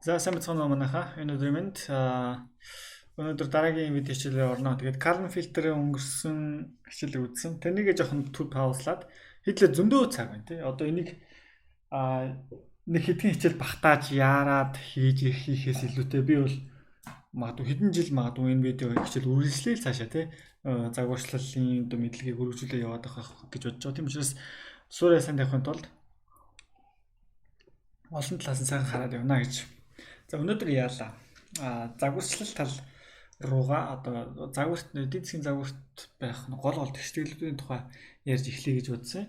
За сайн бацхан манайха энэ өдрийн мэнд өнөөдөр дараагийн видео хичээлээр орно. Тэгээд carbon filter-ыг өнгөрсөн хичээлийг үзсэн. Тэрнийг жоохон төв паузлаад хэдлээ зөндөө цаг байна тий. Одоо энийг нэг хэдхэн хичээл багтааж яарад хийхээс илүүтэй би бол магадгүй хэдэн жил магадгүй энэ видео хичээл үргэлжлээл цаашаа тий загварчлалын одоо мэдлэгийг өргөжүүлээ яваад байх гэж бодож байгаа. Тийм учраас суурь сайн тавихын тулд олон талаас нь сайхан хараад явна гэж. За өнөөдөр яалаа. Загварчлал тал руугаа одоо эдийн засгийн загварт байх гол тэгштэглүүдийн тухай ярьж эхлэе гэж бодсон.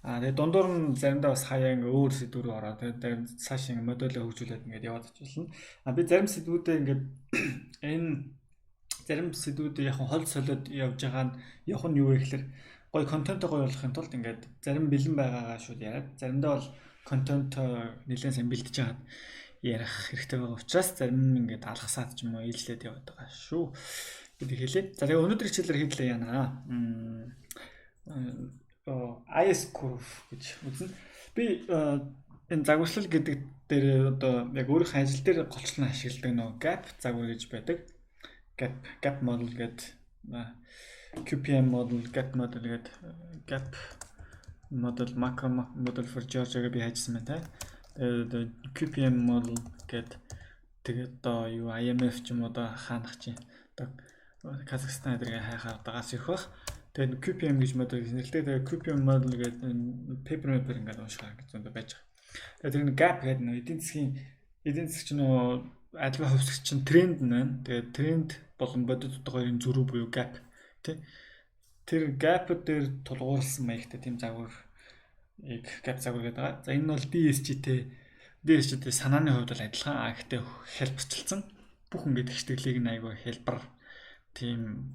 Тэгээд дундуур нь заримдаа бас хаяа ингээ өөр сэдвүүрээ ороод тэгээд цааш ингээ модельээ хөгжүүлээд ингээ яваад очилно. Би зарим сэдвүүдээ ингээ энэ зарим сэдвүүдээ яг хол солиод явж байгаа нь явах нь юу вэ гэхээр гоё контент гоё болгохын тулд ингээ зарим бэлэн байгаагаа шууд яриад заримдаа бол контент нэлээд сайн бэлдэж байгаа ярих хэрэгтэй байгаа учраас зарим ингээд алгасаад ч юм уу ээлжлээд яваад байгаа шүү гэдэг хэлээ. За тэгээ өнөөдөр хичээлээр хийлээ яана. IS curve гэж үзнэ. Би энэ загварчлал гэдэг дээр одоо яг өөрийнхөө ажил дээр голчлон ашигладаг нөгөө gap загвар гэж байдаг. Gap model гэдэг QPM model, gap model гэдэг gap model, macro model for Georgia-г би хайжсан байна. Тэгээд QPM model гэдэг тэгээд одоо юу IMF ч юм уу одоо хаанах чинь одоо Казахстан эдгээр хайхаар дагаас ирэх бах. Тэгээд QPM гэж model нэрлэдэг. Тэгээд QPM model гэдэг paper ингээд уншихаар гэж зөндөө байж байгаа. Тэгээд тэр gap гэдэг нэг эдийн засгийн чинь аливаа хувьсгч чинь тренд байна. Тэгээд тренд болон бодит утга хоёрын зөрүү буюу gap тий. Тэр gap дээр тулгуурласан маягтай тийм загвар gap загвар гэдэг байгаа. За энэ бол DSG-тэй санааны хувьд бол адилхан. Гэхдээ хэлбэрчилсэн бүх ингээд хэвштэглийг нь айгүй хэлбэр тийм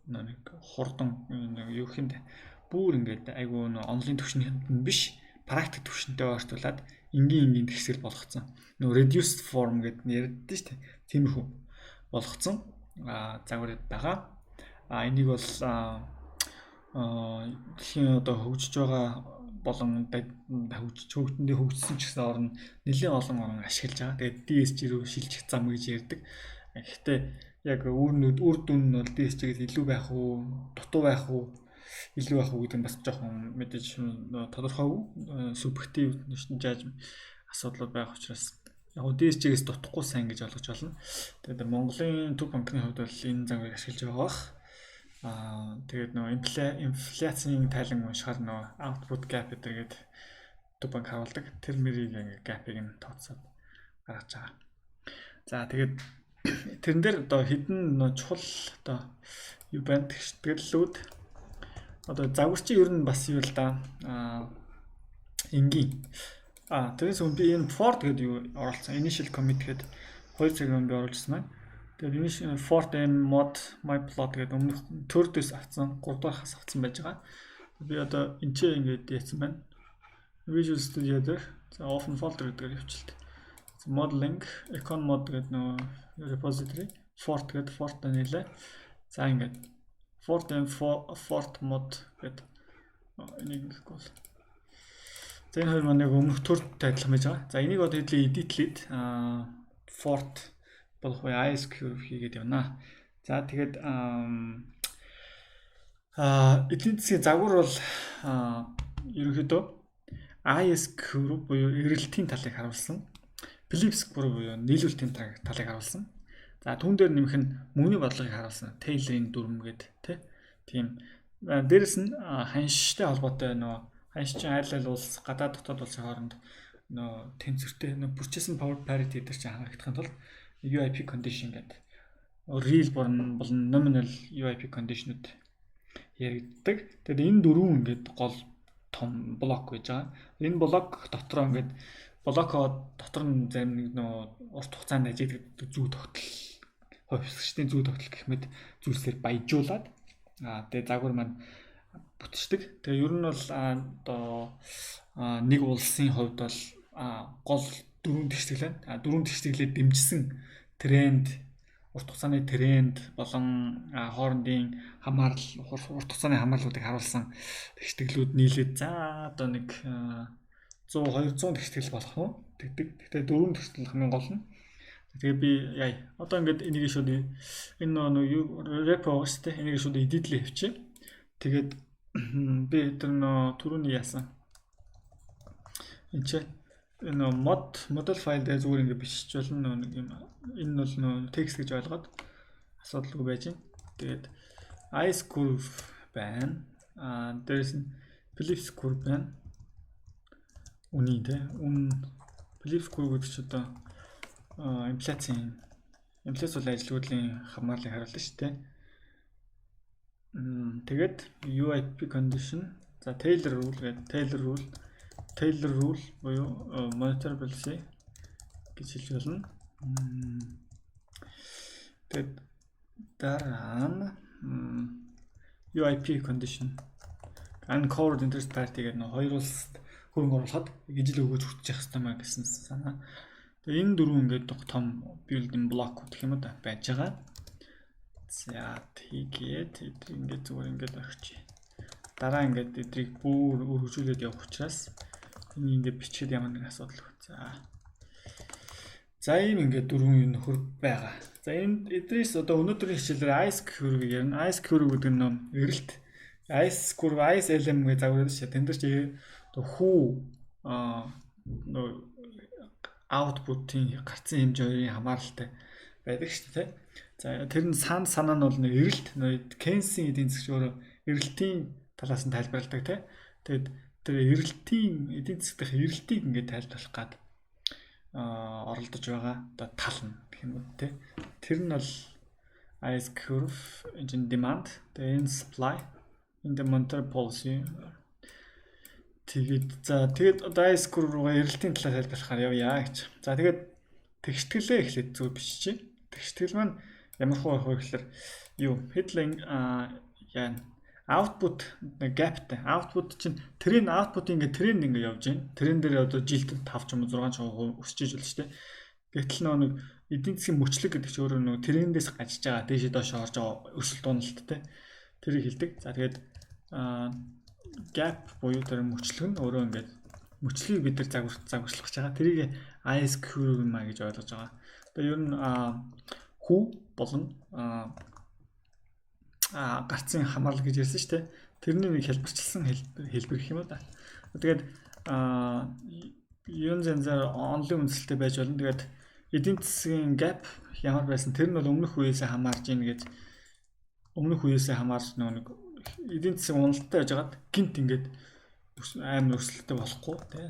нэг хурдан юу гэхинд бүр ингээд айгүй онлайн түвшинд биш практик түвшинтэй ойртуулад энгийн тэгсэл болгоцсон. Reduced form гэдэг нь ярьдэн шүү дээ. Тиймэрхүү болгоцсон загвар байгаа. Энийг бол дэлхийн одоо хөгжиж байгаа болон хөгжтөндөө хөгжсөн ч гэсэн орн нэлээд олон орн ашиглаж байгаа. Тэгээд DSG рүү шилжих зам гэж ярьдаг. Гэхдээ яг үр дүн нь бол DSG-гээс илүү байх уу, дутуу байх уу, илүү байх уу гэдэг нь бас жоохон мэдээж тодорхойгүй субъектив жаж асуудлууд байх учраас яг DSG-гээс дутахгүй сайн гэж ойлгож байна. Тэгээд Монголын төв банкны хувьд бол энэ загварыг ашиглаж байгаа бах. Тэгээд инфляцийн тайлан уншихаар output gap гэдэг төв банк харуулдаг. Тэр мэрийг gap-ыг нь тооцоод гаргаж байгаа. За тэгээд тэрэн дээр одоо хэдэн чухал одоо юу байна тэгшгэлүүд одоо загварчин ер нь бас юу л да энгийн тэрээс өмнө би энэ Ford гэдэг юу оруулсан initial commit гэдэг 2 цагийн өмнө би оруулсан байна. Тэгээд initial Ford M mod my plot гэдэг өмнөх төрдөөс авсан 3 дахь авсан байж байгаа. Би одоо энэ ч ингээд яатсан байна. Visual Studio дээр open folder гэдгээр явуулчихлаа. Modeling icon mod гэдэг нөө repository Ford гэдэг Ford нэлээ. За ингээд Ford M Ford mod гэдэг энийг гэвэл за энэ хоёр маань яг өмнөх төрдтэй адилхан байж байгаа. За энийг одоо хэдлээ editlээд Ford болох бай IS curve хийгээд явна. За тэгээд эдийн засгийн загвар бол ерөнхийдөө IS curve буюу эргэлтийн талыг харуулсан. Phillips curve буюу нийлүүлэлтийн талыг харуулсан. За түүн дээр нэмэх нь мөнгөний бодлогыг харуулсан. Taylor-ийн дүрм гэдэг тийм. Дээрэс нь ханштай холбоотой ханшчин айл улс гадаад дотоод улсын хооронд тэнцвэртэй purchasing power parity дээр чинь харагдахын тулд UIP condition гэдэг real болон nominal UIP condition-ууд яригддаг. Тэгээд энэ дөрвөн ингээд гол том блок байж байгаа. Энэ блок дотор ингээд блокоо дотор нь зарим нэг урт хугацаанд ажиглагддаг зүй тогтол хувьсгчдын зүй тогтол гэх мэт зүйлсээр баяжуулаад тэгээд загвар маань бүтчихдэг. Тэгээ ер нь бол одоо нэг улсын хувьд бол гол дөрвөн тэгштэглэн дөрвөн тэгштэглээд дэмжсэн тренд урт хугацааны тренд болон хоорондын урт хугацааны хамаарлуудыг харуулсан тэгштэглүүд нийлээд за одоо нэг 100 200 тэгтгэл болох нь тэгдэг. Гэхдээ 4 тэгтгэл хамгийн гол нь. Тэгээ би яа. Одоо ингээд энийг шууд энэ нэг репо байгаа шүү дээ. Энийг шууд эдитлээ явчих. Тэгээд би тэр түрүүний яасан. Энд энэ model file дээр зүгээр ингээд бичиж болно нэг юм. Энэ бол текст гэж ойлгоод асуудалгүй байж байна. Тэгээд ice curve байна. Дээрээс нь Phillips curve байна. Үний Phillips curve гэдэг чинь одоо инфляц бол ажилгүйдлийн хамгааллыг харуулна шүү дээ. Тэгээд UIP condition, за Taylor rule гэдэг Taylor rule буюу monitor policy гэж хэлж болно. Тэгээд дараа нь UIP condition uncovered interest party гэдэг хоёр улсад хөрөнгө оруулахад ижил өгөөж хүртэж явах хэрэгтэй маа гэсэн санаа. Тэгээ энэ дөрөв ингээд том building block гэх юм да байж байгаа. За тэгээд ингээд зүгээр ингээд орчих. Дараа ингээд эдрийг бүр өргөжүүлээд явах учраас энийг ингээд бичгээд ямар нэг асуудал байна. За ийм ингээд дөрвөн нөхөр байгаа. За энэ эдрээс одоо өнөөдрийн хичээлээр ice curve ярина. Ice curve гэдэг нь эрэлт ice curve ice LM гэж загвараад шүү. Тэн дээр чи хүү output-ийн гарцын хэмжээ хоёрын хамааралтай байдаг шүү дээ. За тэр нь санаа нь бол нэг эрэлт Кенсийн эдийн засгийн өөрөө эрэлтийн талаас нь тайлбарладаг тий. Тэгээд тэр эрэлтийн эдийн засаг дэх эрэлтийг ингээд тайлбарлах гад оролдож байгаа одоо тал нь гэх юм уу тий. Тэр нь бол ice curve, engine demand, then supply, in the monetary policy. Тэгээд одоо ice curve руугаа эрэлтийн талаар тайлбарлахаар явъя гэж. За тэгээд тэгшгэлээ эхлээд зүг биччихье. Тэгшгэл маань ямар хөө гэхээр юу headline output gapтэй. Output чинь тренд output ингээд тренд ингээд явж байна. Тренд дээр одоо жилд 5 ч юм уу 6% өсөж иж болно шүү дээ. Гэтэл нэг эдийн засгийн мөчлөг гэдэг чинь өөрөө нэг трендээс гажиж байгаа. Дээшээ доош орж байгаа өсөлт уналттай. Тэрийг хэлдэг. За тэгээд gap буюу тэр мөчлөг нь өөрөө ингээд мөчлөгийг бид нар загварчлах гэж байгаа. Тэрийг ice curve маа гэж ойлгож байгаа. Одоо ер нь хүү болон гарцын хамаарлал гэж ярьсан шүү дээ. Тэрний нэг хэлбэрчилсэн хэлбэр гэх юм уу да. Тэгээд юун зэнзэр онлын үндэслэлтэй байж болно. Тэгээд эдийн засгийн gap ямар байсан тэр нь бол өмнөх үеэсээ хамаарж ийн гэж өмнөх үеэсээ хамаарч нэг эдийн засгийн уналттай байж хагаад гинт ингээд амар өсөлттэй болохгүй тий.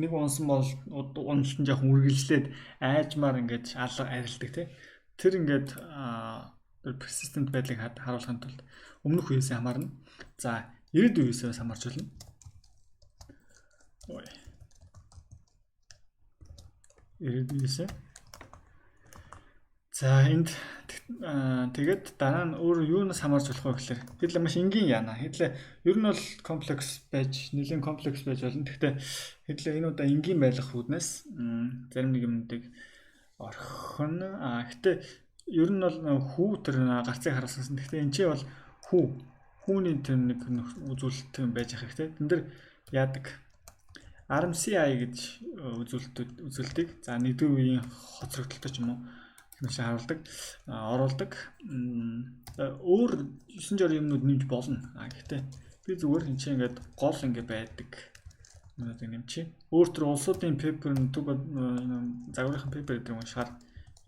Нэг унсан бол уналт нь жоохон үргэлжлээд айжмаар ингээд арилдаг тий. Тэр ингээд persistent байдлыг харуулахын тулд өмнөх үеэсээ хамаарна. За 90 үеэсээ хамаарч болно. Ой. 90 үеэсээ. За энд тэгээд дараа нь өөр юунаас хамаарч болох вэ гэхээр хэдлээ маш энгийн яана. Хэдлээ ер нь бол комплекс байж, нэлийн комплекс байж болно. Гэхдээ хэдлээ энэ удаа энгийн байх үүднээс зарим нэг юмнуудыг орхино. Гэхдээ ер нь бол хүү тэр гарцыг харуулсан. Гэхдээ энэ чинь бол хүүний тэр нэг үзүүлэлт байж ах хэрэгтэй. Тэн дээр яадаг RMCI гэж үзүүлэлтийг за нэгдүгээр үеийн хоцрогдолтой ч юм уу маш харуулдаг, оруулдаг. Өөр 960 юмнууд нэмж болно. Гэхдээ би зүгээр энэ чинь ингээд гол ингээд байдаг. Нүдийг нэмчихье. Өөр төр улсуудын пепер төв загварынхаа пепер гэдэг юм шаар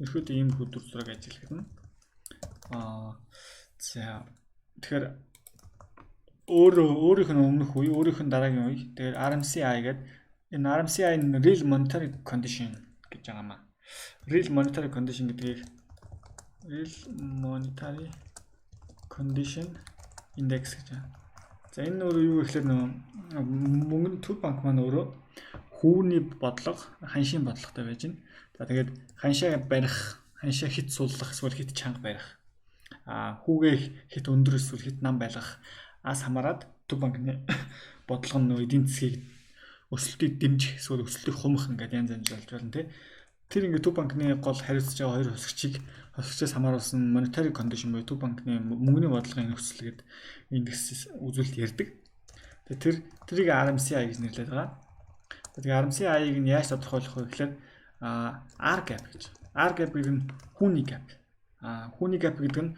ерөөдөө ийм хөдөлгөөн зураг ажиллах юм. За тэгэхээр өөрийнх нь өмнөх үе, өөрийнх нь дараагийн үе. Тэгэхээр RMCI гэдэг энэ RMCI нь Real Monetary Condition гэж байгаа маа. Real Monetary Condition гэдгийг Real Monetary Condition Index гэж байна. За энэ өөрөө юу гэхээр мөнгөний төв банк маань өөрөө хүүний бодлого, ханшийн бодлоготой байж байна. За тэгээд ханшаа барих, ханшаа хит суллах, эсвэл хит чанга барих. Хүүгээ хит өндөр эсвэл хит нам байлгах ас хамаарад төв банкны бодлого нь эдийн засгийг өсөлтийг дэмжих, эсвэл өсөлтийг хумах ингээд янз янз болж байна тий. Тэр ингээд төв банкны гол хариуцж байгаа хоёр хосгчээс хамааруулсан monetary condition буюу төв банкны мөнгөний бодлогын нөхцөл гэдэг индекс үзүүлэлт ярьдаг. Тэрийг RMCI гэж нэрлэдэг байгаа. Тэгээ RMCI-ыг нь яаж тодорхойлох вэ гэхээр R gap гэж. R gap гэдэг нь хүүний gap. Хүүний gap гэдэг нь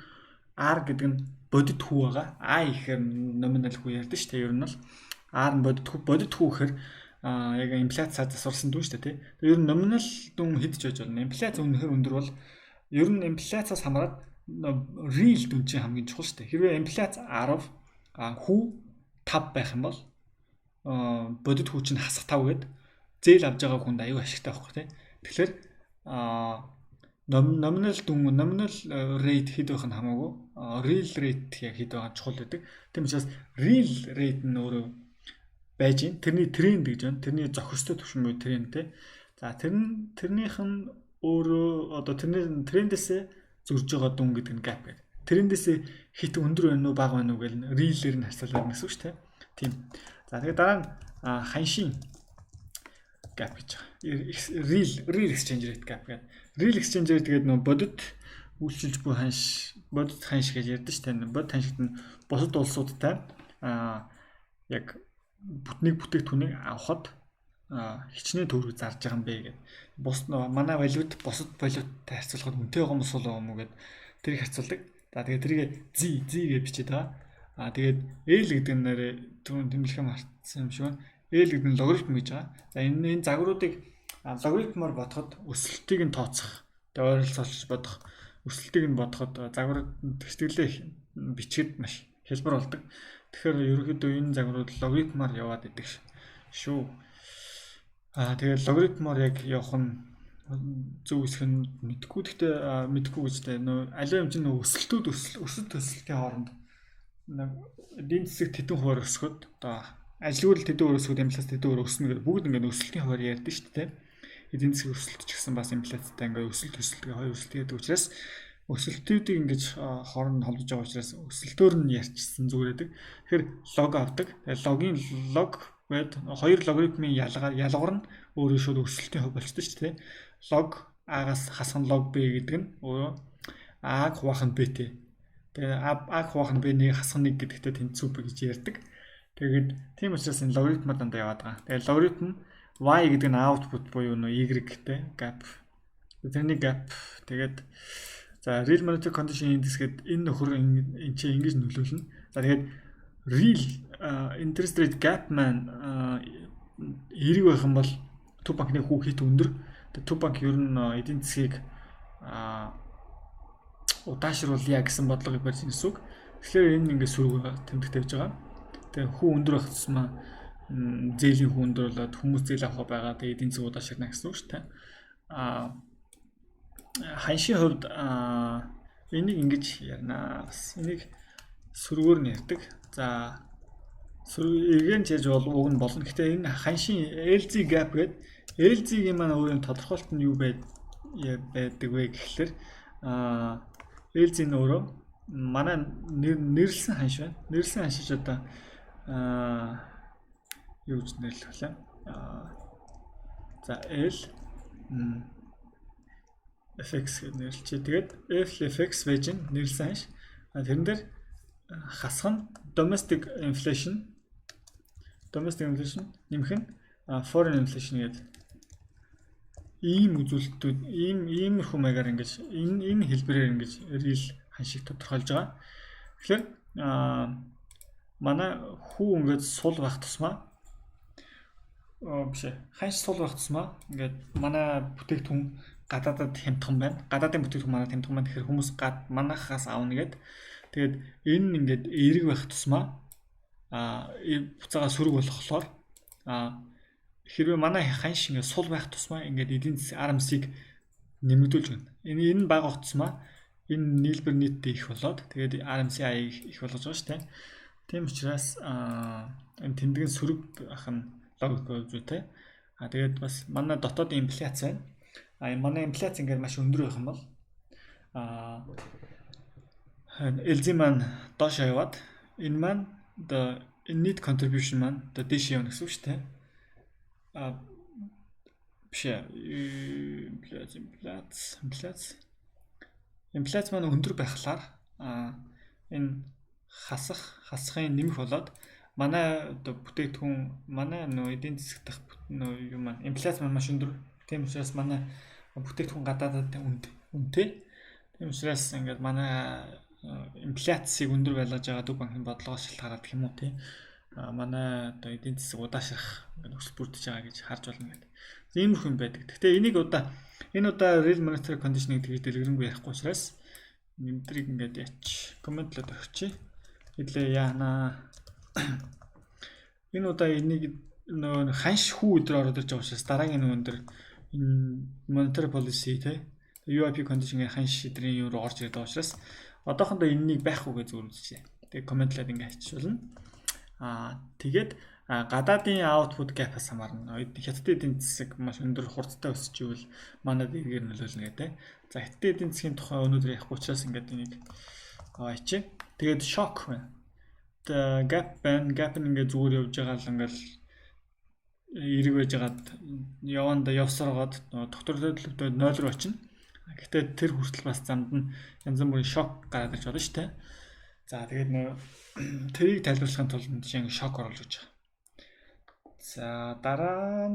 R гэдэг нь бодит хүү байгаа. I гэхээр номинал хүү ярьдэн шүү дээ. Ер нь бол R нь бодит хүү гэхээр яг инфляцаар засварсан дүн шүү дээ, тий. Ер нь номинал дүн хэд ч байж болно. Инфляц үнэхээр өндөр бол ер нь инфляцаас хамаарат real дүн чинь хамгийн чухал шүү дээ. Хэрвээ инфляц 10 хүү 5 байх юм бол бодит хүү чинь хасах 5 гээд зээл авж байгаа хүнд аюу ашигтай байхгүй тий. Тэгэхээр nominal rate хэд байх нь хамаагүй real rate яг хэд байгаа чухал гэдэг. Тийм учраас real rate нь өөрөө байж гин. Тэрний тренд гэж байна. Тэрний зохистой түвшин буюу тренд тий. За тэрнийх нь өөрөө одоо тэрний трендээсээ зөрж байгаа дүн гэдэг нь gap гэдэг. Трендээсээ хит өндөр байна уу бага байна уу гэж real-ээр нь харьцуулаад гэсэн үг шүү дээ. Тийм. За тэгээд дараа нь ханшийн gap гэж байгаа. Real exchange rate gap гэдэг. Real exchange rate гэдэг нөө бодит үйлчилж буй бодит ханш гэж ярьдэн шүү дээ. Бодит ханшигт нь бусад улсуудтай яг бүтээгдэхүүнийг авахд хичнээн төгрөг зарж байгаа юм бэ гэдэг. Бус манай валют бусад валюттай харьцуулахад үнэтэй байгаа мөс болоо юм уу гэд тэрийг харьцуулдаг. За тэгээд тэрийг Z гэж бичээд байгаа. Тэгээд L гэдэг нь нэрээ тэмдэглэхээ мартсан юм шиг байна. L гэдэг нь логарифм гэж байгаа. За энэ загваруудыг логарифмаар бодоход өсөлтийг нь тооцох. Тэгээд ойролцоолж бодох. Өсөлтийг нь бодоход загвар тэгтгэлээ бичгэд маш хэлбэр болдог. Тэгэхээр ерөнхийдөө энэ загварууд логарифмаар яваад идэг шүү. Тэгээд логарифмаар яг явах нь зөв хэсэг нь мэдгүй. Гэхдээ мэдгүй гэж тэ нөө аливаа хэмжээний өсөлтийн хооронд эдийн засаг тэдэн хувиар өсгöd одоо ажилгүйдэл тэдэн хувиар өсгöd инфляц тэдэн хувиар өснө гэдэг бүгд ингээд өсөлтийн хувиар ярьдэн шүү дээ. Эдийн засгийн өсөлт ч гэсэн бас инфляцтай ингээд өсөлт хоёр өсөлт гэдэг учраас өсөлтүүдийг ингэж хооронд холбож байгаа учраас өсөлтөөр нь ярьчихсан зүгээр байдаг. Тэгэхээр лог авдаг. Логийн лог гээд хоёр логарифмын ялгар нь өөрөө шууд өсөлтийн хувь болчтой шүү дээ. Лог А-гаас хасах нь лог Б гэдэг нь өөрөө А-г хуваах нь Б-тэй. Тэгээ А-г хуваах нь Б-нийг хасах нь 1 гэдэгтээ тэнцүү Б гэж ярьдаг. Тэгээд тийм учраас энэ логарифмаар дандаа яваад байгаа. Тэгээ логарифм Y гэдэг нь output буюу Y-тэй gap. Тэрний gap тэгээд за real monetary condition index гэдэг энэ нөхөр энэ чинь ингэж нөлөөлнө. За тэгээд real interest rate gap маань эерэг байх юм бол төв банкны хүү хит өндөр. Төв банк ер нь эдийн засгийг удаашруулъя гэсэн бодлогыг барьж ирсэн үг. Тэгэхээр энэ ингээд сөрөг тэмдэг тавьж байгаа. Тэгээ хүү өндөр байх тусмаа зээлийн хүү өндөр болоод хүмүүс зээл авах байгаа. Тэгээ эдийн засаг удаашрна гэсэн үг шүү дээ. Ханшийн хувьд энийг ингэж ярина. Бас энийг сөргөөр нь ярьдаг. За эргэн чирж уг нь болно. Гэхдээ энэ ханшийн LZ gap гэдэг LZ-ийн маань өөрийн тодорхойлолт нь юу байдаг вэ гэхэлэр LZ нь өөрөө манай нэрлсэн ханш байна. Нэрлсэн ханш ч одоо юу гэж нэрлэх вэ? За L FX гэж нэрлэлээ. Тэгээд FX байж нэрлсэн ханш. Тэрэн дээр хасах нь domestic inflation нэмэх нь foreign inflation гэдэг ийм үзүүлэлтүүд иймэрхүү маягаар ингэж энэ хэлбэрээр ингэж real ханшийг тодорхойлж байгаа. Тэгэхээр манай хүү ингэж сул байх тусмаа ханш сул байх тусмаа ингээд манай бүтээгдэхүүн гадаадад хямдхан байна. Гадаадын бүтээгдэхүүн манайд хямдхан байна. Тэгэхээр хүмүүс манайхаас авна гэд. Тэгээд энэ ингээд эерэг байх тусмаа буцаага сөрөг болохоор хэрвээ манай ханш ингээд сул байх тусмаа ингээд эдийн засгийн RMC-г нэмэгдүүлж байна. Энэ бага байх тусмаа энэ нийлбэр нийтдээ их болоод тэгээд RMCI их болгож байгаа шүү дээ. Тийм учраас энэ тэмдгийн сөрөг ах нь логик зүйтэй. Тэгээд бас манай дотоодын инфляц байна. Манай инфляц ингээд маш өндөр байх юм бол LZ маань доош яваад энэ маань the need contribution маань the дэш явна гэсэн үг шүү дээ. Инфляц маань өндөр байхлаар энэ хасахын нэмэх болоод манай одоо бүтээгдэхүүн манай нөө эдийн засаг дах нөө юм маань инфляц маань маш өндөр. Тийм учраас манай бүтээгдэхүүн гадаадад үнэтэй. Тийм учраас ингээд манай инфляцийг өндөр байлгаж байгаа Төв банкны бодлогоос шалтгаалаад гэх юм уу тийм. Манай одоо эдийн засаг удаашрах ингээд өсөлт бүрдэж байгаа гэж харж байна гэдэг. Иймэрхүү юм байдаг. Гэхдээ энэ удаа real monetary condition гэдэг дэлгэрэнгүй ярихгүй учраас нэмтрийг ингээд яач комментлоод өгчий. Хэлээ яана. Энэ удаа энийг нөө ханш хүү өдөр ороод ирж байгаа учраас дараагийн өндөр энэ monetary policy те UIP condition-ийн ханш эдрийн юу руу орж ирээд байгаа учраас одоохондоо энэнийг байхгүй гэж зүгээр үзчихье. Тэгээ комментлаад ингээд хачуулна. Тэгээд гадаадын output gap-аас хамаарна. Хятадын эдийн засаг маш өндөр хурдтай өсөж ивэл манайд эргээр нөлөөлнө гэдэг. За хятадын эдийн засгийн тухай өнөөдөр ярихгүй учраас ингээд энийг аваач. Тэгээд shock байна. Gap байна. Gap ингээд зүгээр явж байгаа л ингээд эрэг байж байгаад яванда явсараад доктор төлөвлөлтөд 0 руу очино. Гэхдээ тэр хүртэл бас замд нь янз бүрийн шок гараад ирж болно шүү дээ. За тэгээд тэрийг тайлбарлахын тулд жишээ шок оруулж гэж байгаа. За дараа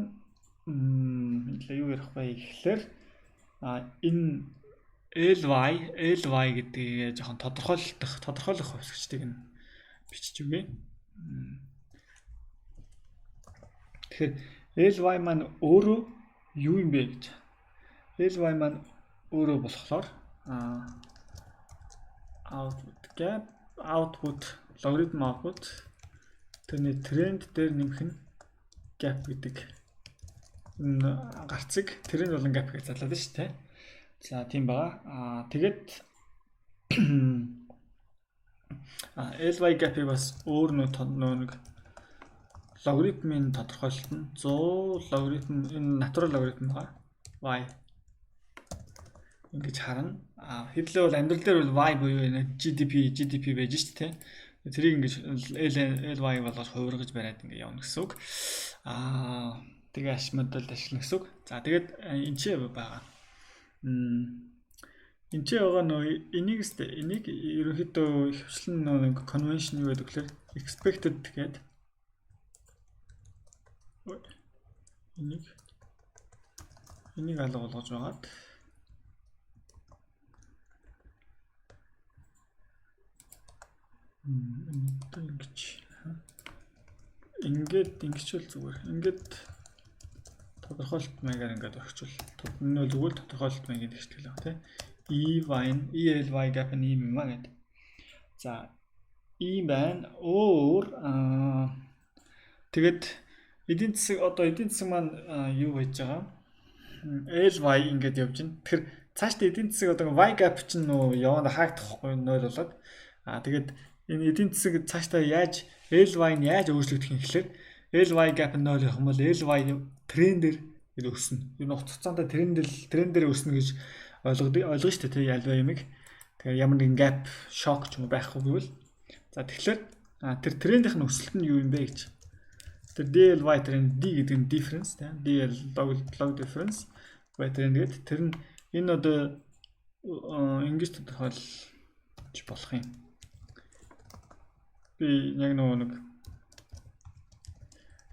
нь юу ярих вэ гэхлээр энэ LY гэдгийг жоохон тодорхойлох хувьсгчдыг нь бичиж өгье. Тэгэхээр LY маань өөрөө юу юм бэ гэж. LY маань өөрөө болохоор output logarithm output тэрний тренд дээр нэмэх нь gap гэдэг энэ гарцыг тренд болон gap гэж зарлаад байна шүү дээ. За тийм байгаа. Тэгээд LY gap-ийг бас өөр нэг логарифмын тодорхойлолт нь 100 логарифм энэ натурал логарифм байгаа. Y ингэж харна. Хэдлээ бол амьдрал дээр бол Y буюу GDP байж шүү дээ. Тэрийг ингэж LY болгож хувиргаж бариад ингэ явна гэсэн үг. Тэгээ аш модель ашиглана гэсэн үг. За тэгээд энэ ч байгаа. Энд ч байгаа энийг ерөнхийдөө хвшлэн нэг convention юу гэдэг вэ? Expected гэдэг. Энийг алга болгож байгаад ингэж зүгээр. Ингээд тодорхойлолт маягаар ингээд орчвол энэ зүгээр тодорхойлолт маяг гэдэг хэвчтэй л байна тийм. ELY gap нь ийм юм аа гэдэг. За ийм байна. Өөр тэгээд эдийн засаг маань юу байж байгаа? LY ингээд явж байна. Тэгэхээр цаашдаа эдийн засаг одоо Y gap чинь нөө яванда хаагдахгүй 0 болоод тэгээд энэ эдийн засаг цаашдаа LY нь яаж өөрчлөгдөх юм гэхэлэр LY gap нь 0 явах юм бол LY трендээр өснө. Юу н хугацаанд трендээр өснө гэж ойлгоно шүү дээ ялваа юмыг. Тэгэхээр ямар нэгэн gap shock ч юм байхгүй гэвэл за тэгэхээр тэр трендийнх нь өсөлт нь юу юм бэ гэж. Тэр DLY тренд D гэдэг нь difference тийм. DL log difference Y тренд гэдэг тэр нь энэ одоо ингэж тодорхойлж болох юм. Би яг нэг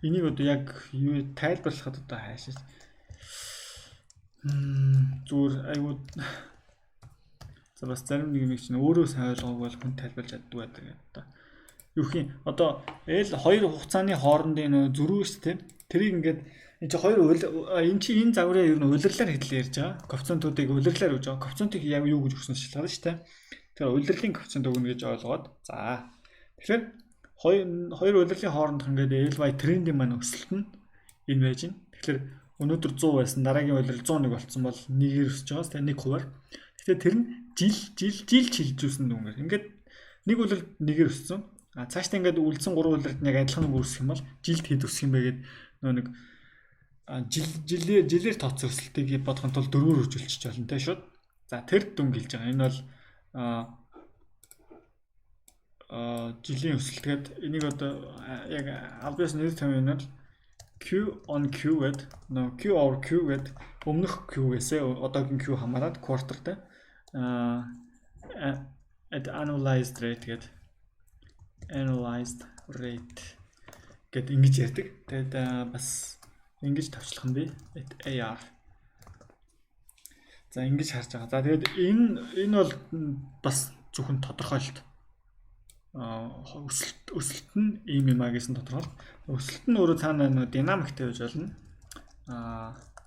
энийг одоо яг юу тайлбарлахад одоо хаашаа зүгээр айгуу за бас зарим нэг юм чинь өөрөө сайн ойлгоогүй бол хүн тайлбарлаж чаддаг байдаг одоо юу гэх юм одоо L2 хугацааны хоорондын зөрүү шүү дээ тэрийг ингээд энэ чи энэ загварын ер нь улирлаар хэдлээ ярьж байгаа коэффициентуудыг улирлаар өгж байгаа коэффициентыг яг юу гэж өгсөн шалтгаална шүү дээ тэгэхээр улирлын коэффициент өгнө гэж ойлгоод за тэгэхээр хоёр улирлын хоорондох ингээд LY трендийн маань өсөлт нь энэ байж байна тэгэхээр өнөөдөр 100 байсан дараагийн улирал 101 болцсон бол 1-ээр өсөж байгаас тэгээ 1%-аар. Тэгэхээр тэр нь жил чилжүүлсэн дүнгээр. Ингээд нэг улирал 1-ээр өссөн. Цаашдаа ингээд үлдсэн 3 улиралд яг адилхан үг үүсэх юм бол жилд хэд өсөх юм бэ гэд нэг жилээр тооцсон өсөлтийг бодохын тулд 4-өөр хөгжүүлчих болно те шууд. За тэр дүн гэлж байгаа. Энэ бол жилийн өсөлт гээд энийг одоо яг албаас нэр томьёо нь Q on Q гэдэг Q over Q гэдэг өмнөх Q-ээс одоогийн Q хамаарат quarter-тай at annualized rate гэдэг annualized rate гэд ингэж ярьдаг. Тэгээд бас ингэж тавчлах нь би AR. За ингэж харж байгаа. За тэгээд энэ бол бас зөвхөн тодорхойлт. Өсөлт нь ийм юм а гэсэн тодорхойлт. Өсөлт нь өөрөө цаана нэг динамиктэй байж болно.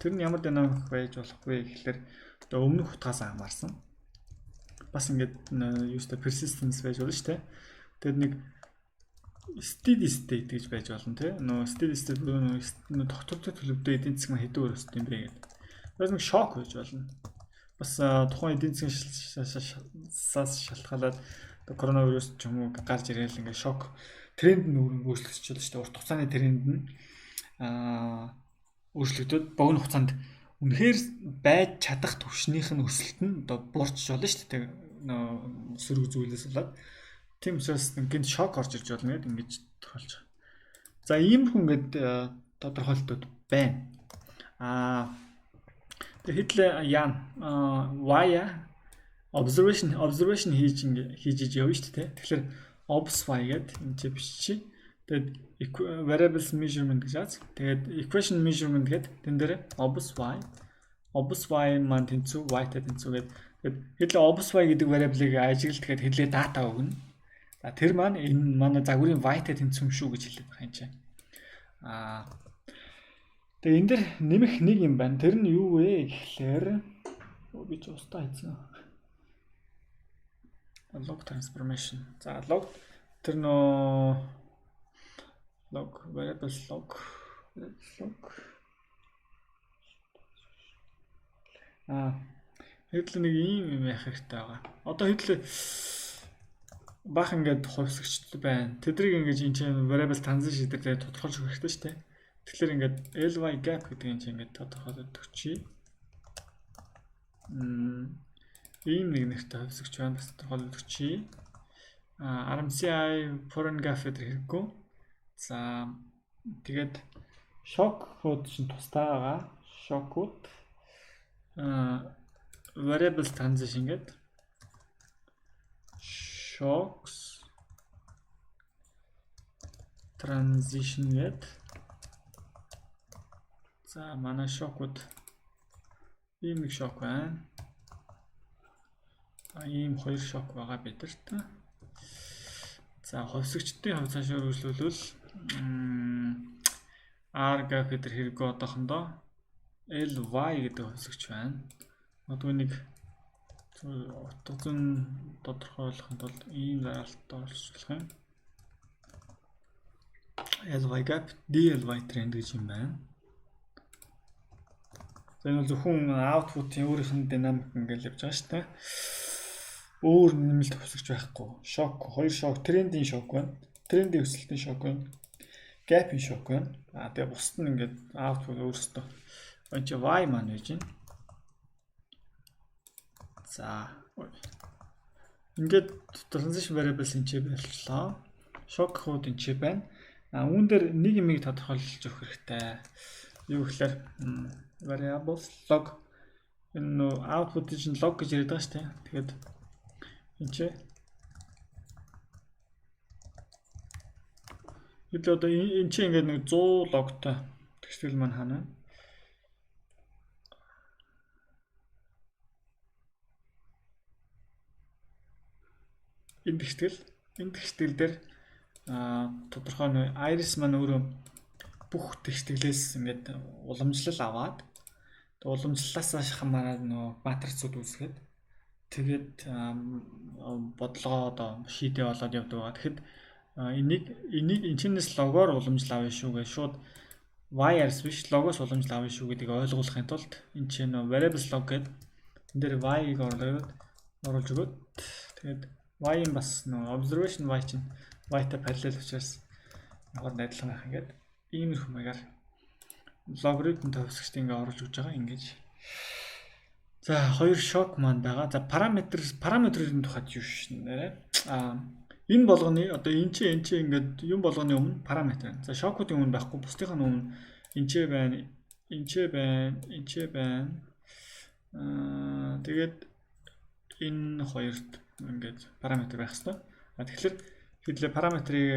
Тэр нь ямар динамик байж болох вэ гэхэлэр одоо өмнөх утгаас хамаарсан. Бас ингээд юустай persistence байж болно шүү дээ. Тэгээд нэг steady state гэж байж болно тий. Нөө steady state нөө тогтвортой төлөвтэй эдийн засаг хэдэн өөр өсөлт юм бэ гэдэг. Бас нэг шок байж болно. Бас тухайн эдийн засгаас шалтгаалаад коронавирус ч юм уу гарч ирээл ингээд шок тренд нь өөрчлөгдөж байна шүү дээ. Урт хугацааны тренд нь өөрчлөгдөд богино хугацаанд үнэхээр байж чадах түвшнийх нь өсөлт нь одоо буурч болно шүү дээ. Сөрөг зүйлээс болоод тийм учраас гинт шок орж ирж болно гэдэг ингэж тодорхойлж байгаа. За ийм хүн ингээд тодорхойлтууд байна. Тэгэхээр яа y observation хийж явна шүү дээ. Тэгэхээр obs y гэдэг энэ чи биш чи. Тэгээд variables measurement гэж аз. Тэгээд equation measurement гэдэг тэн дээр obs y маань тэнцүү y та тэнцүү гэдэг. Тэгээд хэдл obs y гэдэг variable-ыг ажиглалт гэхэд хэдлээ дата өгнө. За тэр маань энэ манай загварын y та тэнцүү шүү гэж хэлээд байгаа юм чинь. Тэгээ энэ дэр нэмэх нэг юм байна. Тэр нь юу вэ гэхлээр би ч устаа хийсэн. Log transformation. За log тэр нөө log variables log хэдл нэг юм яах хэрэгтэй байгаа. Одоо хэдл бах ингээд хувьсгчд байна. Тэдрийг ингээд энэ чинь variable transition дээр тодорхойлж өгөх хэрэгтэй шүү дээ. Тэгэхээр ингээд ly gap гэдэг юм чинь ингээд тодорхойлоод өгчий. Ийм нэг нэртэй хувьсгч байна. Бас тодорхойлоод өгчий. RMCI foreign gap гэдэг хэрэггүй. За тэгээд shock-ууд чинь тустай байгаа. Shock-ууд variable transition гэдэг shocks transition гэдэг. За манай shock-ууд ийм нэг shock байна. Ийм хоёр shock байгаа бидэрт. За хувьсгчдын хувь цаашаа үргэлжлүүлвэл R gap гэдэг хэрэггүй одоохондоо ly гэдэг хувьсгч байна. Магадгүй нэг утгын тодорхойлохын тулд ийм дараалтад орчуулах юм. ly gap dly trend гэж юм байна. За энэ бол зөвхөн output-ийн өөрийнх нь динамик ингээл явж байгаа шүү дээ. Өөр нэмэлт хувьсгч байхгүй. Шок, хоёр шок, трендийн шок байна. Трендийн өсөлтийн шок байна. Gap-ийн шок байна. Тэгээ бусд нь ингээд output өөрөөсөө энэ чи y маань байж байна. За ингээд transition variables энэ ч боллоо. Shock хууд энэ ч байна. Үүн дээр нэг юмыг тодорхойлж өгөх хэрэгтэй. Юу гэхээр variables log энэ output чинь log гэж яриад байгаа шүү дээ. Тэгээд энэ ч хэд одоо энэ чинь ингээд нэг 100 logтой тэгштэл маань хана. Энэ тэгштэл дээр тодорхой нэг iris маань өөрөө бүх тэгштэглээс ингээд уламжлал аваад уламжлалаас хамаарал нөө матрицууд үүсгээд тэгээд бодлогоо одоо шийдээ болоод явдаг байгаа. Тэгэхэд энийг энэчнээс логоор уламжлал авна шүү гэж шууд y-аас биш логоос уламжлал авна шүү гэдгийг ойлгуулахын тулд энэ чинь variables log гэдэг энэ дээр y-ыг оруулж өгөөд тэгээд y-ын бас observation y чинь y-тай параллел учраас ямар адилхан байх ингээд иймэрхүү маягаар логарифм төвсгчд ингээ оруулж өгч байгаа ингэж. За хоёр шок маань байгаа. За параметрын тухайд юу шнэ. Энэ болгоны одоо энэ чи ингээд юм болгоны өмнө параметр. За шокуудын өмнө байхгүй бусдынхаа өмнө энэ байна. Тэгээд энэ хоёрт ингээд параметр байх хэрэгтэй. Тэгэхээр хэдлээ параметрыг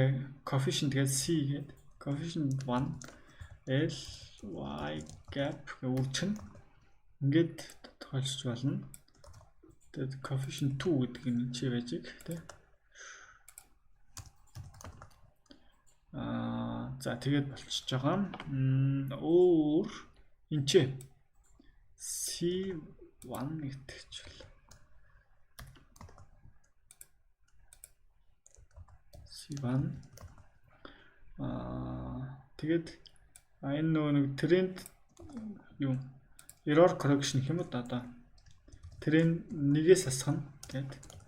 coefficient гэдэг c гэдэг coefficient 1 L y gap үржих нь ингээд тодорхойлж болно. Тэгээд coefficient 2 гэдэг нь чи байж тий. За тэгээд болчихж байгаа. Өөр энэ чи C1 гэдэг ч бол C1 тэгээд энэ нэг тренд юу error correction гэх юм уу одоо тренд нэгээс асах нь гэдэг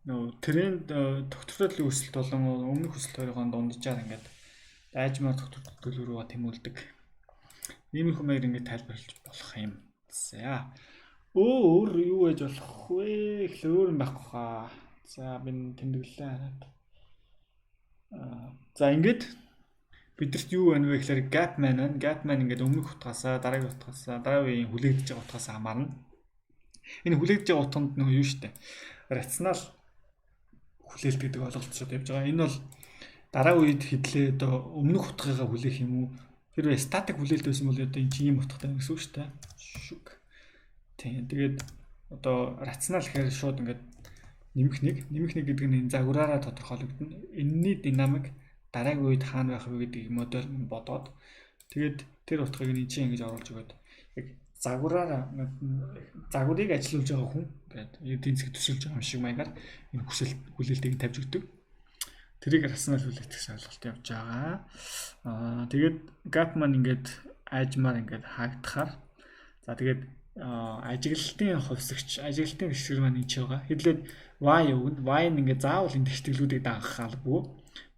тренд тогтвортой өсөлт болон өмнөх өсөлт хоёрын дунджаар ингээд дайжмаар тогтвортой төлөв рүү тэмүүлдэг. Иймэрхүү маяг ингээд тайлбарлаж болох юм. За. Өөр юу гэж болох вэ? Эхлээ өөр юм байхгүй хаа. За би тэмдэглэлээ хараад. За ингээд бидэрт юу байна вэ гэхээр gap man байна. Gap man ингээд өмнөх утгаасаа дараагийн утгаасаа дараа үеийн хүлээгдэж байгаа утгаас хамаарна. Энэ хүлээгдэж байгаа утганд нөгөө юу штэ. Рационал хүлээлт гэдэг ойлголтод явж байгаа. Энэ бол дараа үед хэдлээ одоо өмнөх утгаагаа хүлээх юм уу? Хэрвээ статик хүлээлт байсан бол одоо энэ чинь ийм утгатай гэсэн үг шүү дээ. Шүг. Тийм. Тэгээд одоо рационал гэхээр шууд ингээд нэмэх нэг гэдэг нь энэ загвараараа тодорхойлогдно. Энэний динамик дараагийн үед хаана байх вэ гэдэг модель нь бодоод тэгээд тэр утгыг нь чинь ингэж оруулж өгöd яг загварыг ажиллуулж байгаа хүн гэдэг эдийн засгийг төсөлж байгаа юм шиг маягаар энэ хүлээлтийг тавьж өгдөг. Тэрийг рационал хүлээлт гэсэн ойлголт явж байгаа. Тэгээд gap маань ингээд ажмаар ингээд хаагдахаар за тэгээд ажиглалтын хувьсагч ажиглалтын хэсэг маань энэ ч байгаа. Хэдлээд y өгнө. Y нь ингээд заавал энэ тэгтгэлүүдийг дагах албагүй.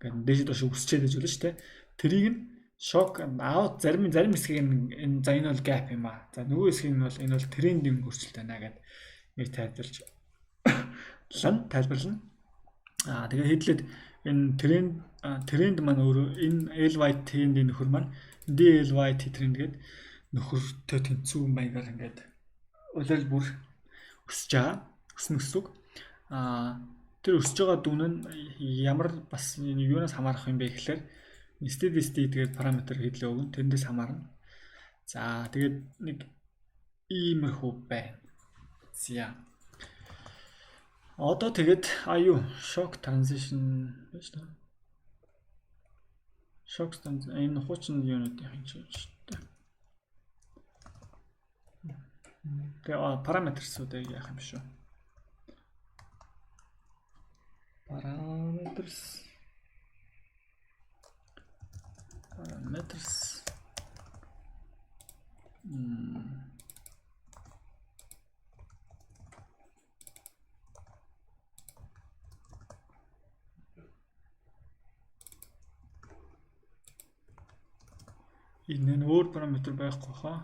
Ингээд дээш доош өсчээд байж болно шүү дээ. Тэрийг нь шок аут зарим хэсгийг энэ за энэ бол gap юм аа. За нөгөө хэсгийг нь бол энэ бол трендинг хөрсөлт байна гэдэг нэг тайлбарлана. Тэгээ хэдлээд энэ тренд маань өөрөө энэ LYT трендийн нөхөр маань DLYT тренд гэдэг нөхөртэй тэнцүү маягаар ингээд улирал бүр өсөж байгаа. Өснө гэсэн үг. Тэр өсөж байгаа дүн нь ямар бас юунаас хамаарах юм бэ гэхээр steady state гэдэг параметр хэдлээ өгнө. Тэрнээс хамаарна. За тэгээд нэг иймэрхүү байна. За. Одоо тэгээд shock transition байж таа. Shock transition энэ хуучин юунууд юм чинь шүү дээ. Тэгээ параметрсуудыг яах юм шүү. Parameters энэ өөр параметр байхгүй хаа.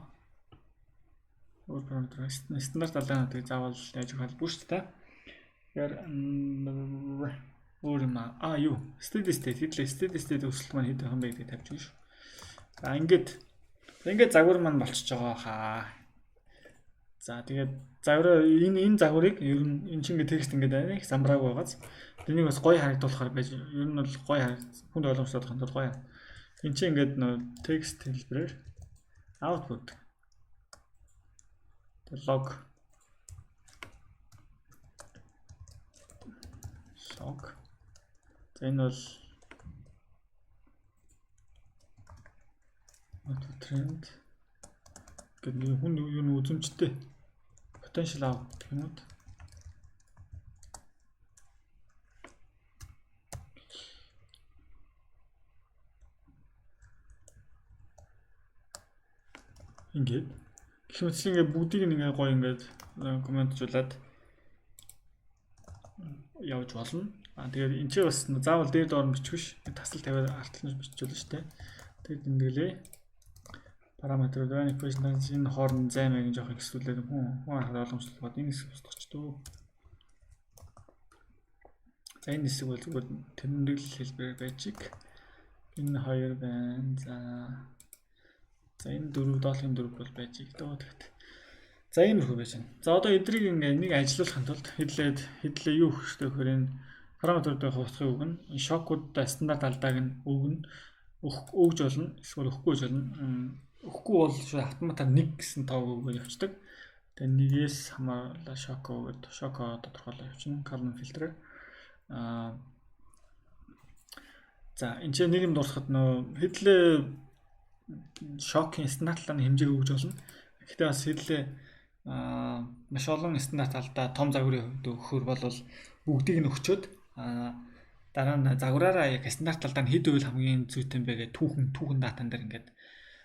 Өөр параметр стандарт алаануудыг заавал яаж өгөх албагүй шүү дээ. Тэгэхээр өөр юм юу steady state хэдлээ steady state өсөлт маань хэд байх юм бэ гэдгийг тавьж өгнө шүү. За ингээд загвар маань болчихж байгаа хаа. За тэгээд загвар энэ загварыг ер нь энэ чинь ингээд текст ингээд байна их замбрааг байгааз. Тэнийг бас гоё харагдуулахаар байж ер нь бол гоё хүнд ойлгомжтой хандаад гоё. Энэ чинь ингээд нөө текст хэлбэрээр output log за энэ бол output trend гэдэг хүн юу үзэмжтэй potential out гэх юм уу. Ингээд гэх мэт ингээд бүгдийг ингээ гоё ингээд комментжуулаад явж болно. Тэгээд энэ ч бас заавал дээр доор бичих биш. Тасал тавиад артлан биччихвэл шүү дээ. Тэгээд тэмдэглээ. Параметр байна. Equation энэ хооронд займыг жоох ихсүүлээд хүн харахад ойлгомжтой энэ хэсэг устгах ч дөө. За энэ хэсэг бол зүгээр тэмдэглэл хэлбэр байж. Энэ хоёр байна. За энэ дөрөв доолын дөрөв бол байж дөө тэгт. За иймэрхүү байж байна. За одоо эдрийг ингээ нэг ажиллуулахын тулд хэдлээ юу хэрэгтэй вэхээр энэ Параметруудыг хуваахыг өгнө. Шокуудаа стандарт алдааг нь өгнө. Өгж болно. Эсвэл өгөхгүй гэж болно. Өгөхгүй бол автоматар 1 гэсэн тоог өгөөр явцдаг. Тэгээ нэгээс хамаарлаа шоко тодорхойлоо явуулна. Column filter. За энэ чинь нэг юм дуусахад нөө хэдлээ шокийн стандарт алдааны хэмжээг өгж болно. Гэхдээ бас хэдлээ маш олон стандарт алдаа том загварын хувьд өгөхөр бол бүгдийг нь өгчөөд дараа нь загвараараа яг стандарт алдаа нь хэд үйл хамгийн зүйтэй юм бэ гэдэг түүхэн датан дээр ингээд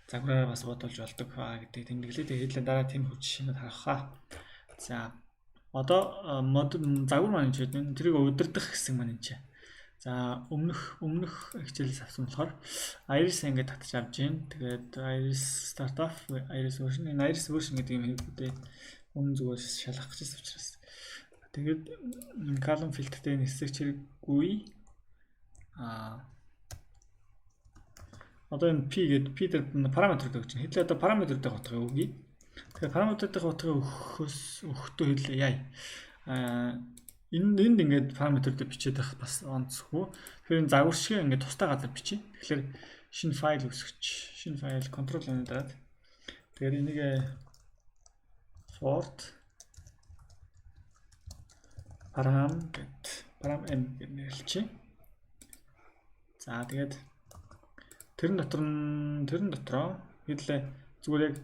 загвараараа бас бодолж болдог гэдэг тэмдэглээ. Тэгээ хэдлээ дараа тийм хүч шинэд харах. За одоо загвар маань ч гэдэг нь тэрийг удирдах гэсэн маань энэ чинь. За өмнөх хичээлээс авсан болохоор Iris ингээд татж авч гин. Тэгээд Iris start off Iris version. Энэ Iris version гэдэг юм хэлбэртэй өмнө зүгээс шалгах гэж учраас. Тэгээд column filter-тэй нисэх хэрэггүй. Одоо энэ p гэдэг p дээр параметрууд өгч байна. Хэдлээ одоо параметруудыг готгоо өгье. Тэгэхээр параметруудыг готгоо өгөхдөө хэдлээ яа. Энд ингээд параметруудыг бичээд байх бас онцгүй. Тэгэхээр энэ загвар шиг ингээд тустай газар бичиж. Тэгэхээр шинэ файл үүсгэж, шинэ файл control-ны дараад. Тэгэхээр энийг Fort param m гэж нэрлэчихье. За тэгээд тэрэн дотроо хэдлээ зүгээр яг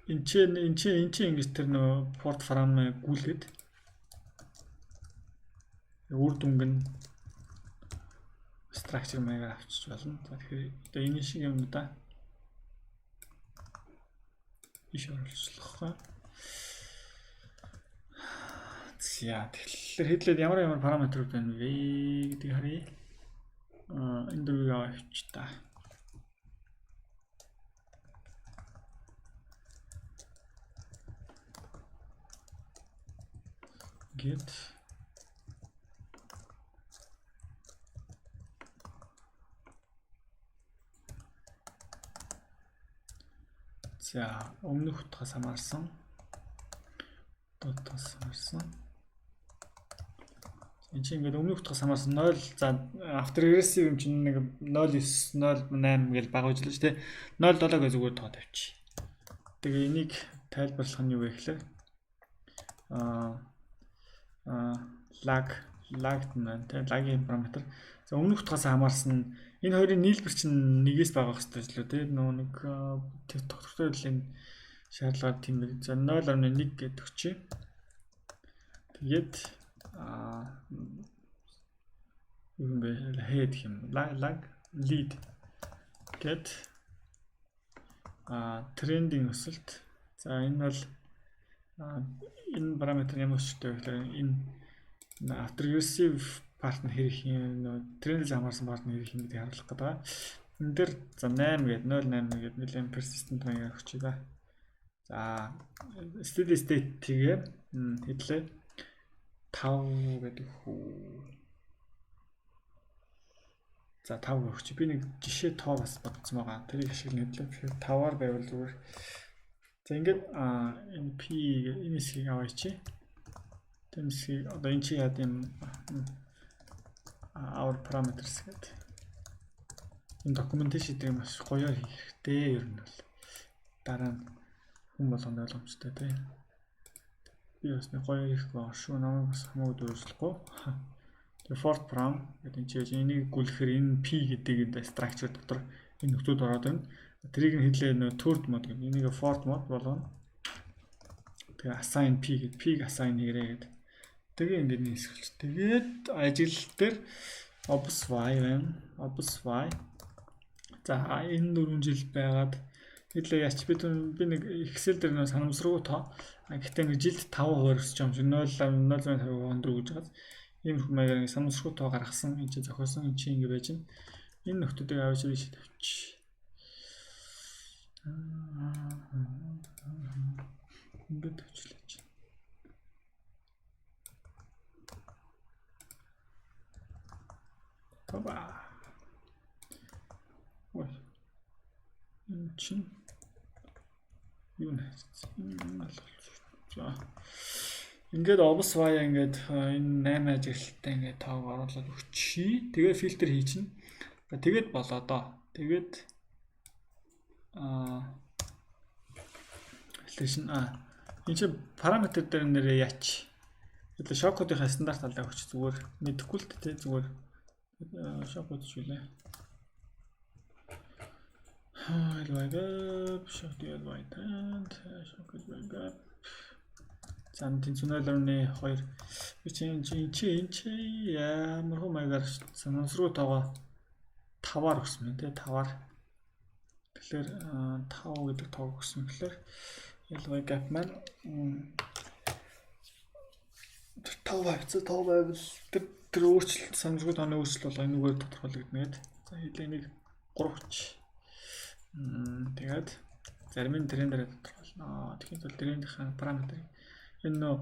энэ чинь ингэж тэр нөө port param гүйлгээд үр дүнг нь structure маягаар авчиж болно. Тэгэхээр одоо энэ шиг юм да. Иш оруулах. За тэгэхээр хэдлээд ямар параметрууд байна вэ гэдгийг харъя. Энэ дөрвийг авч та. Get за өмнөх утгаас хамаарсан дотоос хамаарсан энэ чинь ингээд өмнөх утгаас хамаарсан 0 за after regressive юм чинь нэг 0.9 0.8 гэж баг ажиллаж тий 0.7 гэж зүгээр тоо тавьчих. Тэгээ энийг тайлбарлах нь юу вэ гэхээр lag маань тий лагийн параметр. За өмнөх утгаас хамаарсан энэ хоёрын нийлбэр чинь нэгээс бага байх хэрэгтэй л үү тий нэг тогтвортой шаардлага тийм үү. За 0.1 гэдэг өгчээ. Тэгээд юм бэ head юм lag lead get трендинг өсөлт. За энэ бол энэ параметр ямар өсөлттэй вэ гэхээр энэ after regressive part нь хэрэг юм трендээс хамаарсан part нь хэрэг юм гэдгийг харуулах гэдэг байна. Энэ дээр за 8 гэдэг 0.8 гэдэг нэлээд persistent маягаар өгч байгаа. За steady state-ийг хэдлээ 5 гэдэг хүү. За 5 өгч. Би нэг жишээ тоо бас бодсон байгаа. Тэрийг ашиглан хэдлээ. Тэгэхээр 5-аар байвал зүгээр. За ингээд энэ p энэ хэсгийг аваач. Тэмсгийг одоо энэ чи яа гэм our parameters гэдэг. Энэ documentation дээр маш гоё хийх хэрэгтэй ер нь бол. Дараа нь хүн болгоно ойлгомжтой тийм. Би бас нэг гоё хийх байгаа шүү. Намайг бас хамаагүй дөрвөлжлөхгүй. Тэгээ Fort Param гэдэг энэ чинь энийг гүйлэхээр энэ P гэдэг энэ structure дотор энэ нөхцөл ороод байна. Тэрийг нь хэдлээ нөө third mode гэдэг. Энийг Fort mode болгоно. Тэгээ assign P гэдэг. P-г assign хийгээрэй гэдэг. Тэгээ ингээд нээсгэлж. Тэгээд ажил дээр obs y байна. Obs y. За энэ 4 жил байгаад хэдлээ яач би нэг Excel дээр нөө санамсруу тоо. Гэхдээ нэг жилд 5% өсөж байгаа юм шиг 0.050 гэж байгаа. Ийм их маягаар ингэ санамсруу тоо гаргасан энэ чинь зохиосон энэ чинь ингэ байж байна. Энэ нөхдүүдийг авч ирж тавьчих. Ингээд тавьчлаач. Баба. Ой. Энэ чинь юу нэ? За. Ингээд обс ваяа ингээд энэ 8 ажиглалтай ингээд тоог оруулаад өчье. Тэгээ фильтр хийчихнэ. Тэгээд болоо доо. Тэгээд фильтршн энэ чи параметр дээр нэрээ яач. Тэгээд шокодын стандарт талаа өгч зүгээр мэдэхгүй л тэ зүгээр шокод чүлээ. LY-gap, шокод LY-танд, шокод LY-gap. Замтын 0.2 чи ямар хөө маягаар санамсруу тоогоо 5-аар өгсөн юм тий 5-аар. Тэгэхээр 5 гэдэг тоог өгсөн. Тэгэхээр LY gap маань 5 байвал тэр өөрчлөлт санамсруу тооны өөрчлөлт бол энэгээр тодорхойлогдно гэдэг. За хэлээ нэг 3 тэгээд зарим нь трендээр тодорхойлно. Тэгэхээр бол трендийн параметрыг энэ нөө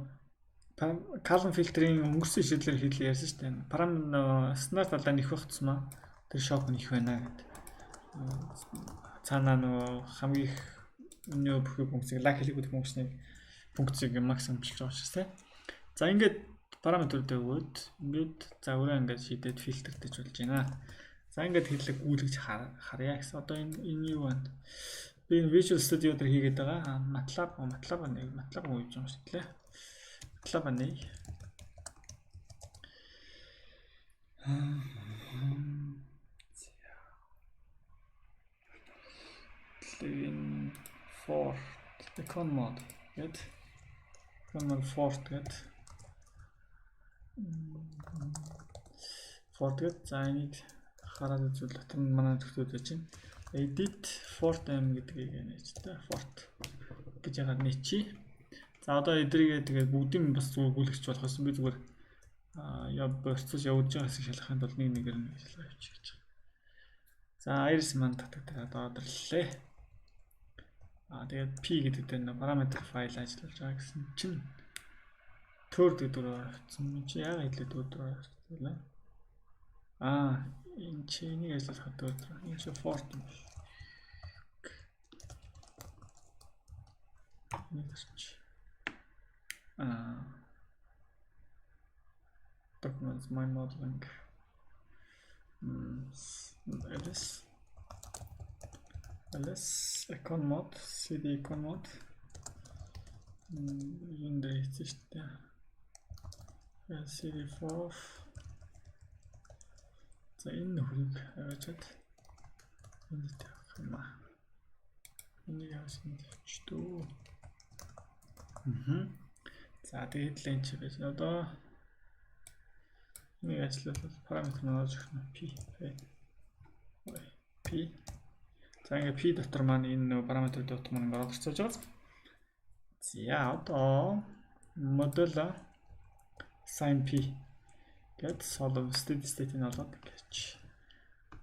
Calvin фильтрийн өнгөрсөн шийдлэр хэлээ ярьсан шүү дээ. Параметр стандарт талаа нэх байх тусмаа тэр шок нэх байна гэдэг. Цаанаа нөө хамгийн их өнөө бүхий функцийг лак хэлэх функцийг максимумчлж байгаа шүү дээ. За ингээд параметруудыг өгөөд ингээд загвараа ингээд шийдээд фильтрдэж болж байна. За ингээд хэллэг гүйлгэж харъя гэсэн. Одоо энэ юу байна? Би энэ Visual Studio дээр хийгээд байгаа. MATLAB юу гэж юм шүү дээ. MATLAB нэг. Plugin for Econ Mod гэд. Econ Fort гэд. Fort гэд за энийг хараад үзвэл дотор нь манай төгтөөд чинь edit fort m гэдгийг нээч та fort гэж яагаад нээчи. За одоо эдрийгээ тэгээд бүгдийн бас зүгээр гүйлгэж болох гэсэн би зүгээр борцож явуулж байгаа хэсэг шалгахын тулд нэг нэгээр нь шалгаж авчих гэж байгаа. За iris маань татагдаад ордлээ. Тэгээд p гэдэг дээр параметр файл ажиллаж байгаа гэсэн чинь third гэдэг рүү орсон. Чи яагаад хэлээд third рүү орсон вэ? Энэ чи нэг ажиллах third рүү. Энэ чи fourth юм. Documents, my modeling. ls econ mod, cd econ mod. Юунд хийсэн шүү дээ. cd4. За энэ нөхрийг аваачаад энд тавих юм аа. Энийг авсан дэвчдөө. За тэгээд л энэ чи байж одоо нэг ажиллавал параметр нөөж өгнө p. За ингээ p дотор маань энэ параметр дотор маань оролцож байгаа. За одоо модуль sin p гэд solve steady state-ийг олоод гэж.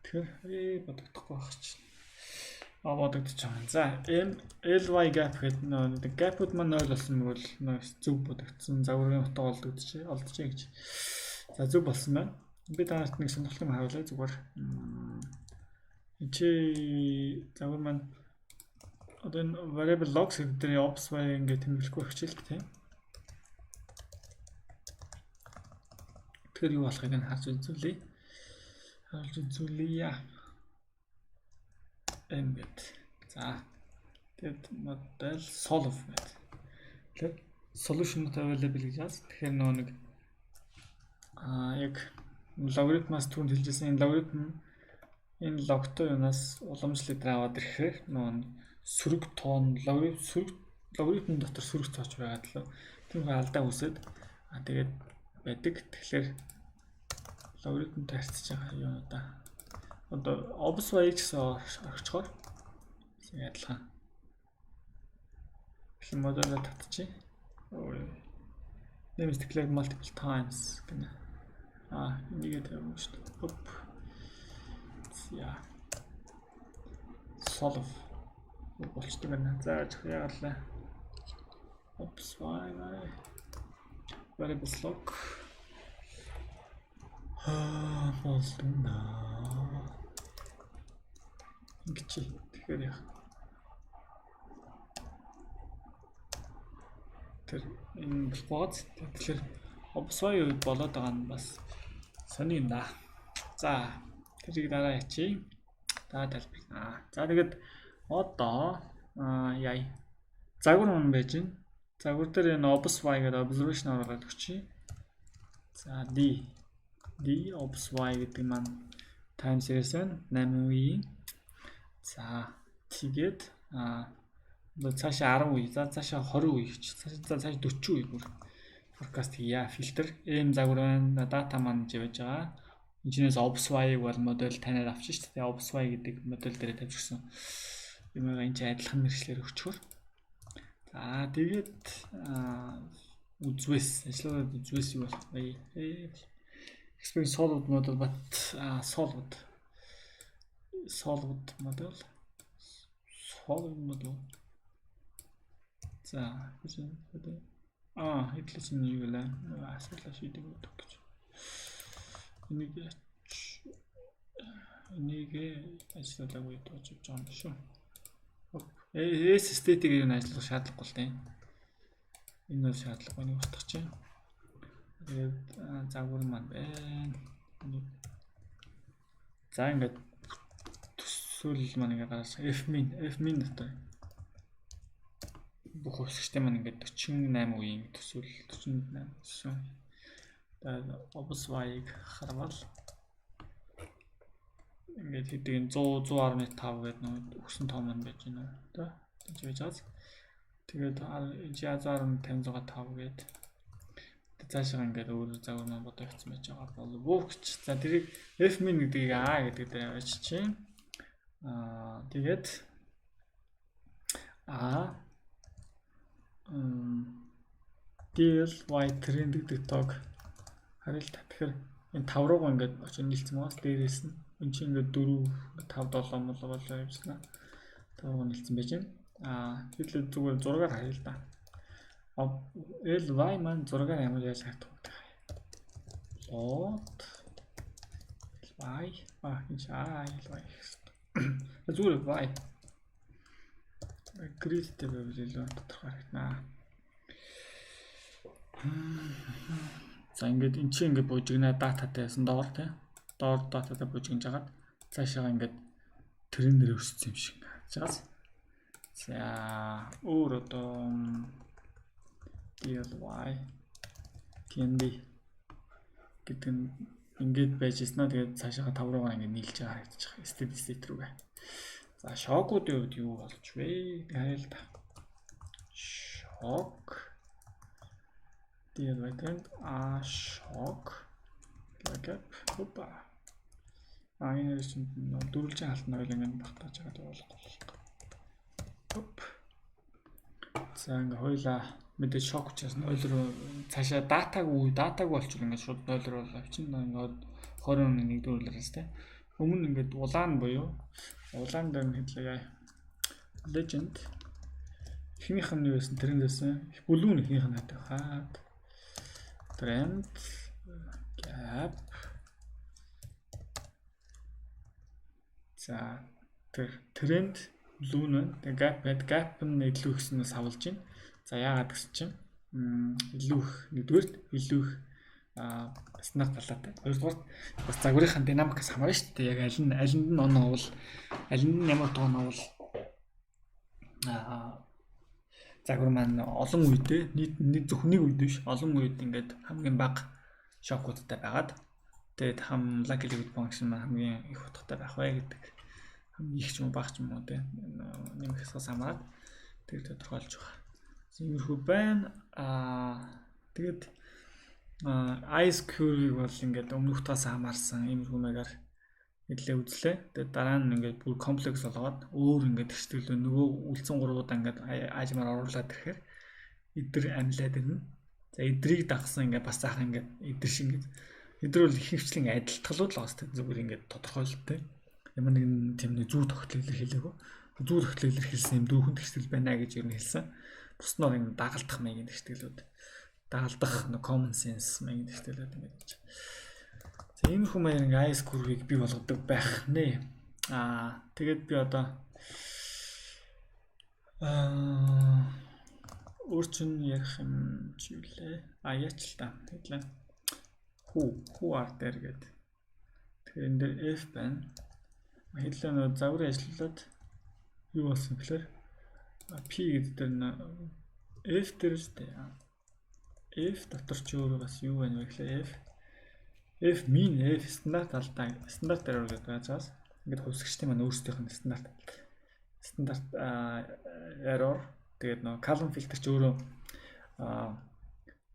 Тэгэхээр бодогдохгүй байх чинь. Бодогдож байгаа. За ly gap гэдэг gap-ууд маань 0 болсон бол зөв бодогдсон. Загварын утга олдчихжээ гэж. За зөв болсон байна. Би танарт нэг сонирхолтой юм харуулъя зүгээр. Чи загвар маань одоо энэ variable logs гэдэг ops bay ингээд тэмдэглэхгүй хичээлт тийм. Тэгэхээр юу болохыг нь харж үзүүлье. Embed. За. Тэгээд model solve гэдэг. Тэгэхээр solution not available гэж яз. Тэгэхээр нэг яг логарифмаас түрүүнд хэлжсэн энэ логарифм энэ логтой юунаас уламжлалт аваад ирэхээр сөрөг тоон логарифм дотор сөрөг цооч байгаад л тийм алдаа үүсээд тэгээд байдаг. Тэгэхээр логарифмтэй харьцаж байгаа юм да. Одоо obs y гэсэн орчхоор адилхан. Тэгэхээр модуль татчих. Name is declared multiple times гэнэ. Энийг тавьсан шүү дээ. За. Solve болчтой байна. За яагаад ops y variable log болтона. Ингэчи тэгэхээр яах. Тэр энэ боц тэгэхээр обсвай үед болоод байгаа нь бас сони юм да. За тэрийг дараа ячи. Дараа тайлбарлана. За тэгээд одоо яа загвар мөн байж гин. Загвар дээр энэ obsy гэдэг observation оруулаад өгчий. За D obsy гэдэг маань time series 8 үе. За тэгээд цаашаа 10 үе, за цаашаа 20 үе гэж. Цаашаа 40 үе бүр forecast хийя. Фильтр M загвар байна. Дата маань жиж байж байгаа. Энэчнээс obsy-г бол модель танаар авчих шүү дээ. obsy гэдэг модель дээр тавьчихсан. Юмгаа энэ чинь адилхан мэргэжлэр өгчхөр. За тэгээд үзвэс ажлууд үзвэс юу болох вэ? Experience solved model but solved model. За хэдлээс нь юу вэ? Асуулаа шийдэг өгдөг гэж. Энийг ажиллуулаагүй дууж явж байгаа юм шүү. Статик юу ажиллах шаардлагагүй л дээ. Энэ бол шаардлагагүй нэг утгач чинь. Тэгээд загвар маань байна. За ингээд төсөөлөл маань ингээд гараад F-min дотор бүх хэсэгтэй маань ингээд 48 үеийн төсөөлөл 48 гэсэн. Тэгээд obsy-г харвал ингээд хэдийн 100.5 гэдэг нэг өгсөн том маань байж байна. Одоо гэж байж байгаа. Тэгээд 100.5 гэдэг цаашаа ингээд өөр загвар маань бодоо явцсан байж байгаа болов гэж. За тэрийг F-min гэдгийг A гэдэг дээр авчиж. Тэгээд DL Y trend гэдэг тог харилт. Тэгэхээр энэ 5 руу ингээд очиж нийлцсэн мөн дээрээс нь энэ чинь ингээд 4 5 7 мөл болоо явсан. 5 руу нийлцсэн байж байна. Хэдлээ зүгээр 6-аар харъя л да. LY маань 6-аар ямар яаж хардах вэ? Lot LY энэ LY зүгээр Y grid дээр байвал илүү тодорхой харагдана. За ингээд эн чинь ингээд буужигнаа дататай байсан доор тий. Доор дататай буужигнаж хагаад цаашаа ингээд трендээр өссөн юм шиг харж байгаас. За өөр одоо DLY TND гэдэг нь ингээд байж ирсэн. Тэгээд цаашаа 5 руугаа ингээд нийлж байгаа харагдаж байгаа. Steady state рүүгээ. За шокуудын үед юу болж вэ? Харъя л да. Шок DLY trend шок гап хопа. Энэ чинь дөрвөлжин халтна ойл ингээд багтааж байгаа болохгүй. Хоп. За ингээд хоёлаа мэдээ шок учраас ойл руу цаашаа датаг болчихвол ингээд шууд ойл руу авчихна. Ингээд 20-ны 1-р те. Өмнө ингээд улаан буюу улаан дээр хэдлээ legend ихнийх нь юу байсан тренд байсан. Blue ихнийх нь хатаа хаад trend gap. За тренд blue нь gap нь илүү ихснээс хавлж байна. За яагаад гэсэн чинь илүү их нэгдүгээр илүү их стандарт талаатай. Хоёрдугаар бас загварынхаа динамикаас хамаарна шүү дээ. Яг аль нь он овол аль нь ямар тоон овол загвар маань олон үедээ нийт зөвхөн нэг үед биш олон үед ингээд хамгийн бага шокуудтай байгаад тэгээд хам lucky liquid function маань хамгийн их утгатай байх вэ гэдэг хамгийн их ч юм бага ч юм уу те нэмэх хэсгээс хамаарат тэр тодорхойлж байгаа. Иймэрхүү байна. Тэгээд ice curve-ийг бол ингээд өмнөх таас хамаарсан иймэрхүү маягаар нэглээ үзлээ. Тэгээд дараа нь ингээд бүр комплекс болгоод өөр ингээд хэсгэлөө нөгөө үлдсэн гурвуудаа ингээд аажмаар оруулаад ирэхээр эдгээр амлаад ирнэ. За эдрийг дагсан ингээд бас заах ингээд эдэр шиг ингээд эдгээр бол их хвчлэн адилтгалууд л бастай зүгээр ингээд тодорхойлолттой. Ямар нэгэн тийм нэг зүү тогтлол илэрхийлээгөө. Зүү тогтлол илэрхийлсэн юм дүүхэн хэсгэл байна гэж юу хэлсэн. Буснаар ингээд дагалдах маягийн хэсгэлүүд. Дагалдах common sense маягийн хэсгэлүүд ингээд гэж. За иймэрхүү маягийн ice curve-ийг бий болгодог байх нэ. Тэгээд би одоо өөр чинь ярих юм чи юу лээ? Яач л та. Хэдлээ. Who are there гэдэг. Тэгэхээр энэ дээр F байна. Хэдлээ нөө загварын ажиллуулад юу болсон бэлэр? P гэдэг дээр F дээр шүү дээ. F дотор ч өөрөө бас юу байна вэ гэхлээр F min F стандарт алдаа стандарт error гэдэг байцаас ингээд хувьсгчдын маань өөрсдийнх нь стандарт error тэгээд нөө column filter ч өөрөө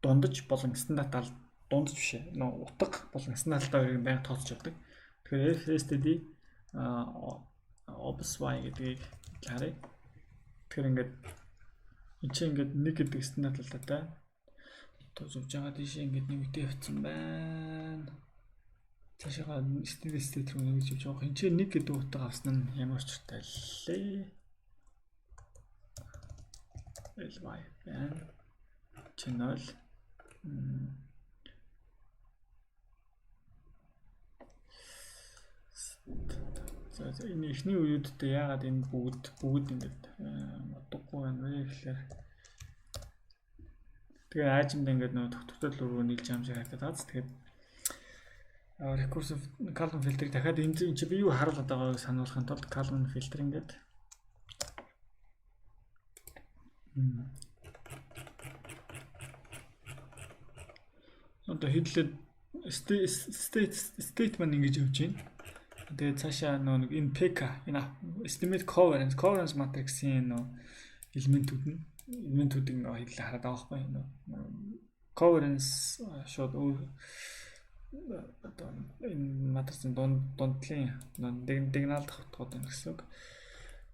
дундаж болон стандарт дундаж биш ээ нөө утга болон стандарт алдаа хоёрыг байнга тооцож явдаг. Тэгэхээр F std obs-y гэдгийг харъя. Тэгэхээр ингээд энэ чинь ингээд нэг гэдэг стандарт алдаатай тооцож байгаа тийш ингээд нэг үтэй явцсан байна. Цаашаа std state руу нэг хийж явах. Энд чинь нэг гэдэг утга авсан нь ямар ч утгатай лээ. ly байна. Channel за энэ ихний үеүдтэй яагаад энэ бүгд ингээд модоггүй байна вэ гэхээр тэгээ аажимд ингээд нөө тогтвортой руу нийлж байгаа юм шиг харагдаад. Тэгээд recursive column filter-ийг дахиад энэ чи би юу харуулдаг байгааг сануулахын тулд column filter ингээд одоо хэдлээд state маань ингэж явж байна. Тэгээд цаашаа нэг энэ pk энэ estimate covariance matrix-ийн элементүүдийг хэдлээ хараад байгаа байхгүй юу? Covariance шууд одоо энэ матрицын дундлын дигналдах утгууд байна гэсэн үг.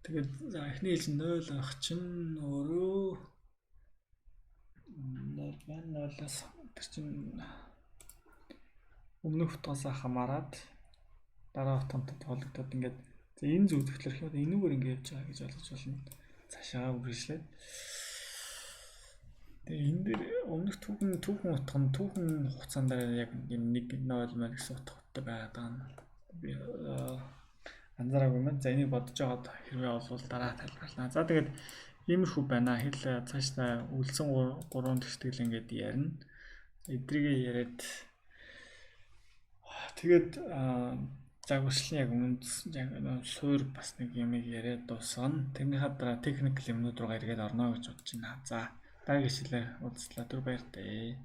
Тэгээд за эхний хэлж 0 авах чинь өөрөө 0-0-аас тэр чинь өмнөх утгаас хамаарат дараа утганд тоологдоод ингээд энэ зүйл тэгэхээр энүүгээр ингээд явж байгаа гэж ойлгож байна. Цаашаа үргэлжлээд. Тэгээ энэ дээр өмнөх түүхэн утга нь түүхэн хугацаанд яг нэг 0 мэл гэсэн утгатай байгаа юм. Би анзаараагүй юм. За энийг бодож байгаад хэрвээ олвол дараа тайлбарлана. За тэгээд иймэрхүү байна. Хэл цаашдаа үлдсэн 3 тэгштгэл ингээд ярина. Эдрийгээ яриад тэгээд загварчлалын яг өмнө суур бас нэг юм яриад дуусгана. Тэрнийхээ дараа техникл юмнууд руугаа эргээд орно гэж бодож байна. За дараагийн ишлэлээр уулзлаа. Түр баяртай.